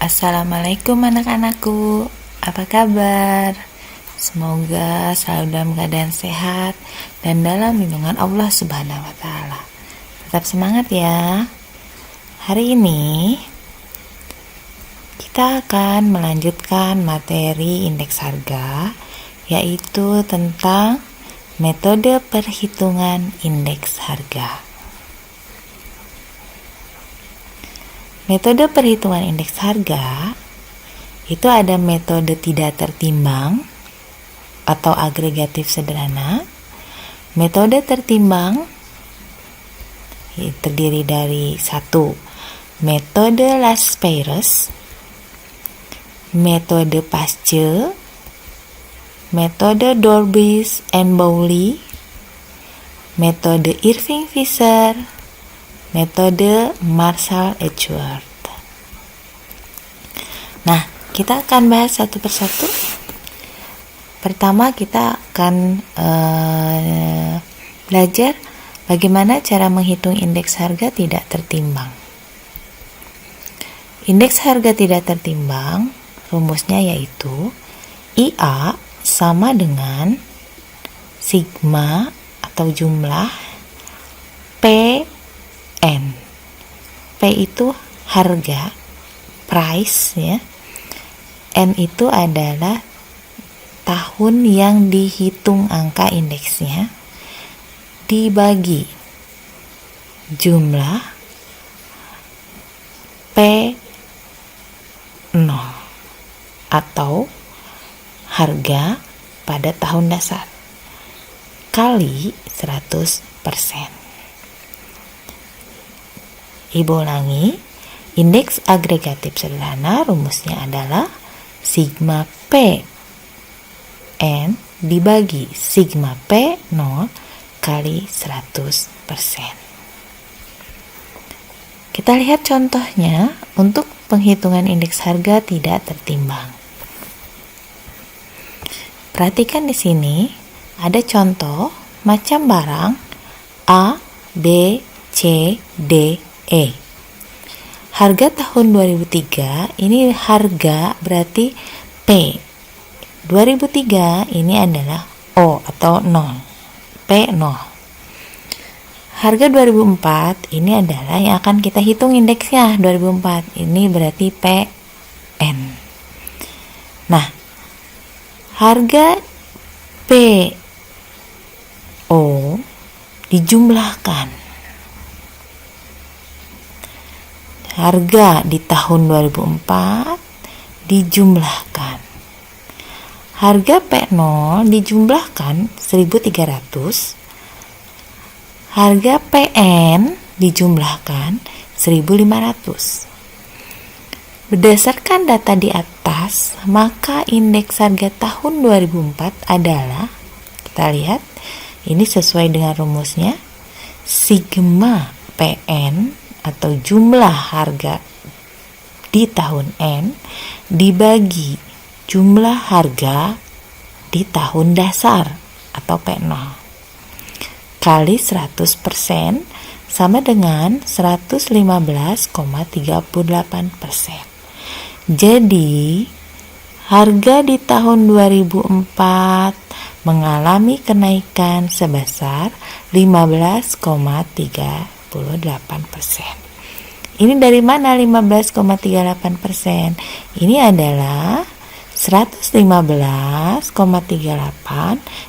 Assalamualaikum anak-anakku, apa kabar? Semoga selalu dalam keadaan sehat dan dalam lindungan Allah Subhanahu wa Ta'ala. Tetap semangat ya. Hari ini kita akan melanjutkan materi indeks harga, yaitu tentang metode perhitungan indeks harga. Metode perhitungan indeks harga itu ada metode tidak tertimbang atau agregatif sederhana, metode tertimbang terdiri dari satu, metode Laspeyres, metode Pasce, metode Dorbies and Bowley, metode Irving-Fisher, metode Marshall-Edgeworth. Nah, kita akan bahas satu persatu. Pertama, kita akan belajar bagaimana cara menghitung indeks harga tidak tertimbang. Indeks harga tidak tertimbang, rumusnya yaitu IA sama dengan sigma atau jumlah P/N. P itu harga, price ya. N itu adalah tahun yang dihitung angka indeksnya dibagi jumlah P0 atau harga pada tahun dasar kali 100%. Ibu ulangi, indeks agregatif sederhana rumusnya adalah sigma P/N dibagi sigma P0 kali 100%. Kita lihat contohnya untuk penghitungan indeks harga tidak tertimbang. Perhatikan di sini ada contoh macam barang A, B, C, D, E. Harga tahun 2003 ini harga berarti P. 2003 ini adalah O atau 0. P0. Harga 2004 ini adalah yang akan kita hitung indeksnya 2004. Ini berarti PN. Nah, harga PO dijumlahkan. Harga di tahun 2004 dijumlahkan. Harga P0 dijumlahkan 1.300. Harga PN dijumlahkan 1.500. Berdasarkan data di atas, maka indeks harga tahun 2004 adalah, kita lihat, ini sesuai dengan rumusnya, sigma PN atau jumlah harga di tahun N dibagi jumlah harga di tahun dasar atau P0 kali 100% sama dengan 115,38%. Jadi harga di tahun 2004 mengalami kenaikan sebesar 15,38%. Ini dari mana 15,38%? Ini adalah 115,38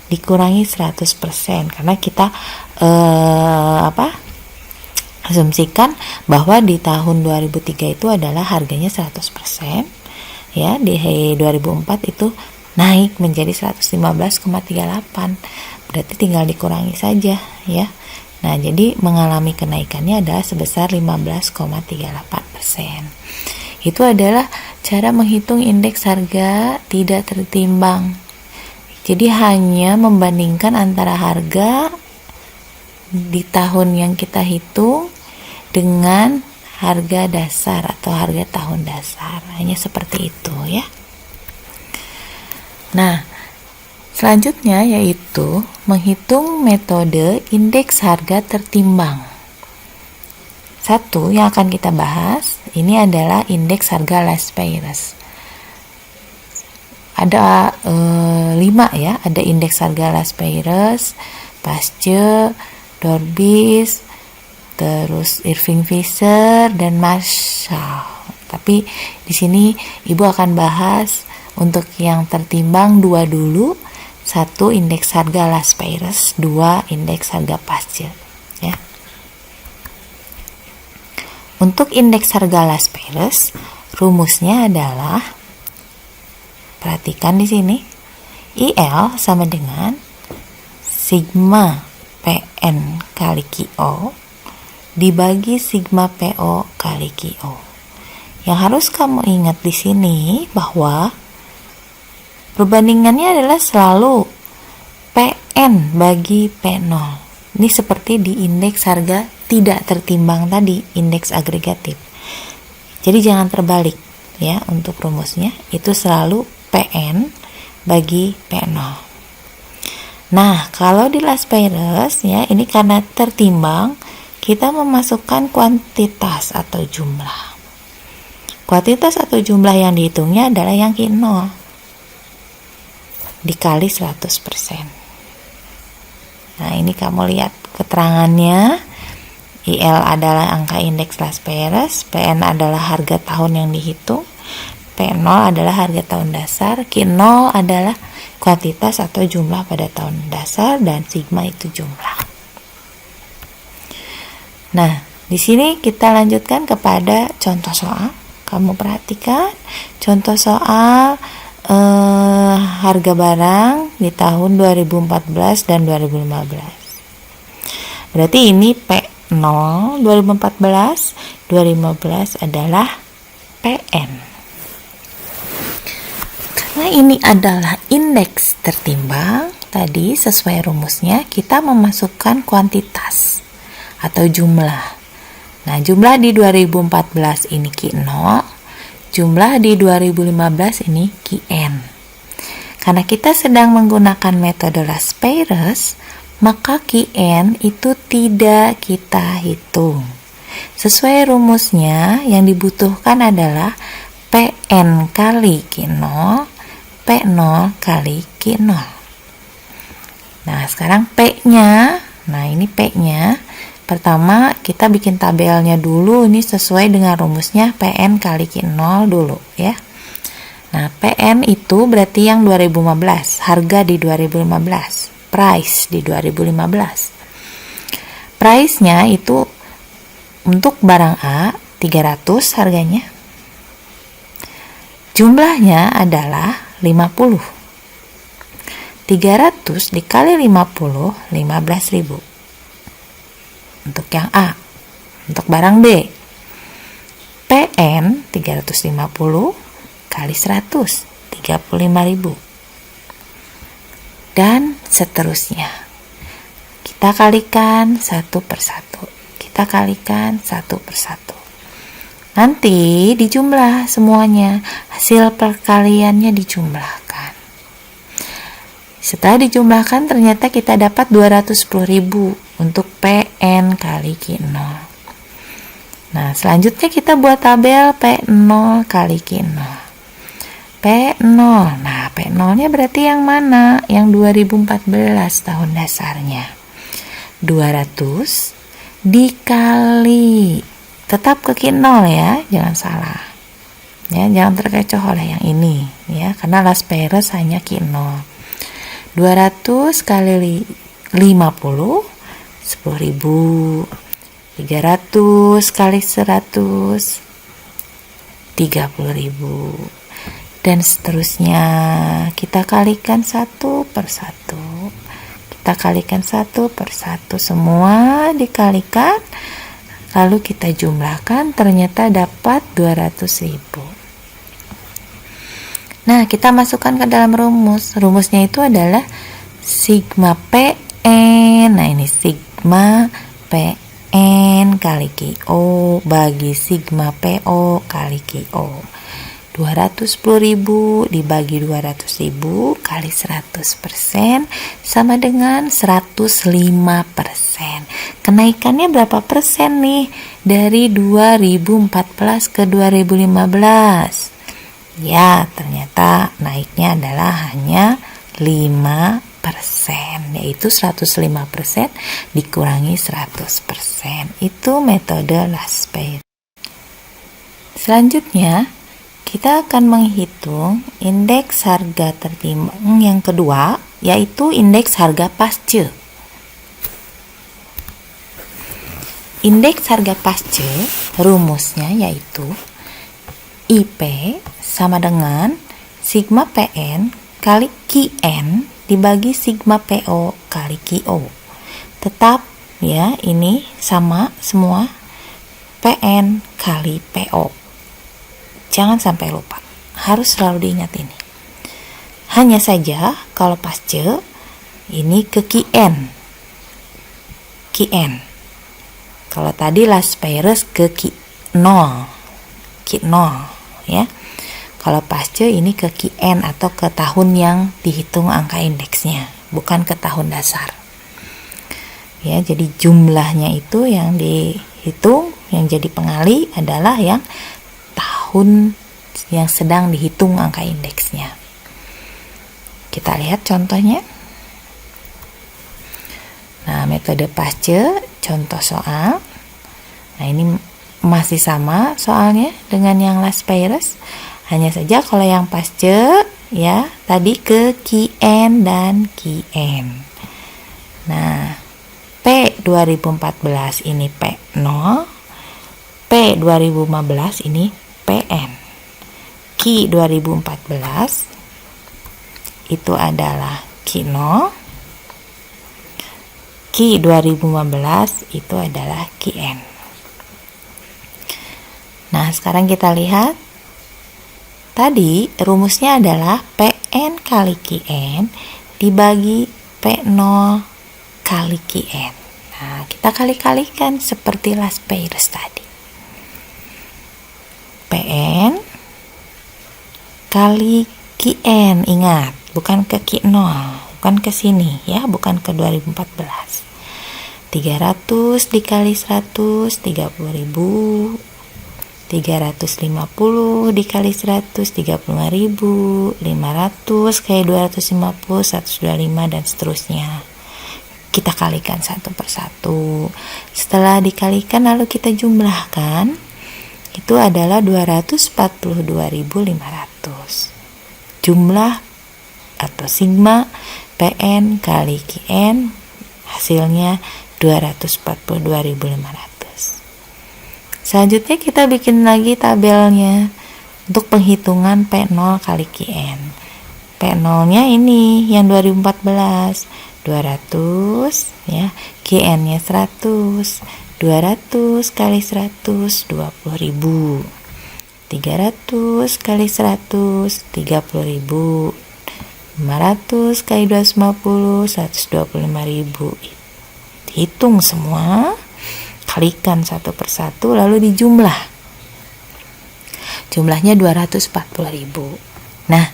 dikurangi 100% karena kita asumsikan bahwa di tahun 2003 itu adalah harganya 100%, ya, di 2004 itu naik menjadi 115,38, berarti tinggal dikurangi saja ya. Nah, jadi mengalami kenaikannya adalah sebesar 15,38%. Itu adalah cara menghitung indeks harga tidak tertimbang. Jadi hanya membandingkan antara harga di tahun yang kita hitung dengan harga dasar atau harga tahun dasar. Hanya seperti itu ya. Nah, selanjutnya yaitu menghitung metode indeks harga tertimbang. Satu yang akan kita bahas ini adalah indeks harga Las Peires. Ada 5 ya, ada indeks harga Las Peires, Pasce, Dorbis, terus Irving Fisher dan Marshall. Tapi di sini Ibu akan bahas untuk yang tertimbang 2 dulu. 1 indeks harga Las Peires, 2 indeks harga Pasce ya. Untuk indeks harga Las Peires, rumusnya adalah, perhatikan di sini, IL sama dengan sigma PN kali QO dibagi sigma PO kali QO. Yang harus kamu ingat di sini bahwa perbandingannya adalah selalu PN bagi P0. Ini seperti di indeks harga tidak tertimbang tadi, indeks agregatif. Jadi jangan terbalik ya, untuk rumusnya itu selalu PN bagi P0. Nah, kalau di Las Peires ya, ini karena tertimbang, kita memasukkan kuantitas atau jumlah. Kuantitas atau jumlah yang dihitungnya adalah yang Q0 dikali 100%. Nah, ini kamu lihat keterangannya. IL adalah angka indeks Las Peires, PN adalah harga tahun yang dihitung, P0 adalah harga tahun dasar, Q0 adalah kuantitas atau jumlah pada tahun dasar, dan sigma itu jumlah. Nah, di sini kita lanjutkan kepada contoh soal. Kamu perhatikan contoh soal harga barang di tahun 2014 dan 2015. Berarti ini P0 2014, 2015 adalah PN. Karena ini adalah indeks tertimbang, tadi sesuai rumusnya kita memasukkan kuantitas atau jumlah. Nah, jumlah di 2014 ini Q0, jumlah di 2015 ini Qn. Karena kita sedang menggunakan metode Las Peires, maka Qn itu tidak kita hitung. Sesuai rumusnya, yang dibutuhkan adalah Pn kali Q0, P0 kali Q0. Nah, sekarang P-nya, nah ini P-nya. Pertama, kita bikin tabelnya dulu, ini sesuai dengan rumusnya Pn kali Q0 dulu ya. Nah, Pn itu berarti yang 2015, harga di 2015. Price di 2015. Price-nya itu untuk barang A 300 harganya. Jumlahnya adalah 50. 300 dikali 50, 15.000. Untuk yang A. Untuk barang B, PN 350 kali 100, 35.000. Dan seterusnya. Kita kalikan satu persatu. Kita kalikan satu persatu. Nanti dijumlah semuanya. Hasil perkaliannya dijumlahkan. Setelah dijumlahkan ternyata kita dapat 210.000 untuk PN kali Q0. Nah, selanjutnya kita buat tabel P0 kali Q0. P0. Nah, P0-nya berarti yang mana? Yang 2014 tahun dasarnya. 200 dikali, tetap ke Q0 ya, jangan salah. Ya, jangan terkecoh oleh yang ini ya, karena Las Peires hanya Q0. 200 kali 50, 10.000. 300 kali 100, 30.000. Dan seterusnya, kita kalikan satu persatu. Kita kalikan satu persatu, semua dikalikan, lalu kita jumlahkan, ternyata dapat 200.000. Nah, kita masukkan ke dalam rumus. Rumusnya itu adalah sigma PN. Nah, ini sigma PN kali QO bagi sigma PO kali QO. 210.000 dibagi 200.000 kali 100% sama dengan 105%. Kenaikannya berapa persen nih dari 2014 ke 2015? Ya, ternyata naiknya adalah hanya 5%, yaitu 105% dikurangi 100%. Itu metode Laspeyres. Selanjutnya, kita akan menghitung indeks harga tertimbang yang kedua, yaitu indeks harga pasca. Indeks harga pasca rumusnya yaitu IP sama dengan sigma PN kali QN dibagi sigma PO kali QO. Tetap ya, ini sama semua, PN kali PO. Jangan sampai lupa, harus selalu diingat ini. Hanya saja kalau pasca ini ke QN. Kalau tadi Laspeyres ke Q0 ya. Kalau pasca ini ke QN atau ke tahun yang dihitung angka indeksnya, bukan ke tahun dasar. Ya, jadi jumlahnya itu yang dihitung, yang jadi pengali adalah yang tahun yang sedang dihitung angka indeksnya. Kita lihat contohnya. Nah, metode pasca, contoh soal. Nah, ini masih sama soalnya dengan yang Laspeyres. Hanya saja kalau yang pasca ya, tadi ke QN dan QN. Nah, P 2014 ini P0, P 2015 ini PN. Q 2014 itu adalah Q0, Q 2015 itu adalah QN. Nah, sekarang kita lihat. Tadi rumusnya adalah PN kali QN dibagi P0 kali QN. Nah, kita kali-kalikan seperti Laspeyres tadi. PN kali QN, ingat, bukan ke Q0, bukan ke sini ya, bukan ke 2014. 300 dikali 100, 30.000. 350 dikali 100, 35.000. 500 kali 250, 125 dan seterusnya. Kita kalikan satu persatu. Setelah dikalikan lalu kita jumlahkan, itu adalah 242.500. Jumlah atau sigma PN kali QN hasilnya 242.500. Selanjutnya kita bikin lagi tabelnya untuk penghitungan P0 kali QN. P0-nya ini yang 2014, 200 ya, QN-nya 100. 200 kali 100, 20.000. 300 kali 100, 30.000. 500 kali 250, 125.000. Hitung semua, kalikan satu persatu lalu dijumlah. Jumlahnya 240.000. Nah,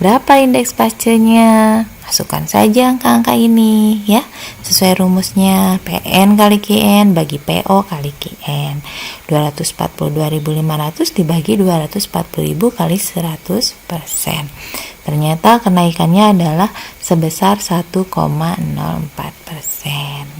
berapa indeks pascanya? Masukkan saja angka-angka ini ya, sesuai rumusnya PN kali QN bagi PO kali QN. 242.500 dibagi 240.000 kali 100%. Ternyata kenaikannya adalah sebesar 1,04%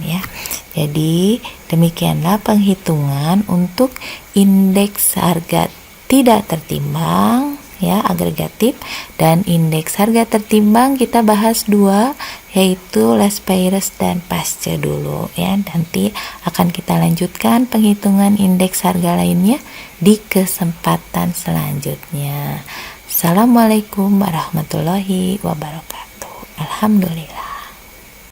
ya. Jadi demikianlah penghitungan untuk indeks harga tidak tertimbang ya, agregatif, dan indeks harga tertimbang kita bahas dua, yaitu Laspeyres dan pasca dulu ya. Nanti akan kita lanjutkan penghitungan indeks harga lainnya di kesempatan selanjutnya. Assalamualaikum warahmatullahi wabarakatuh. Alhamdulillah.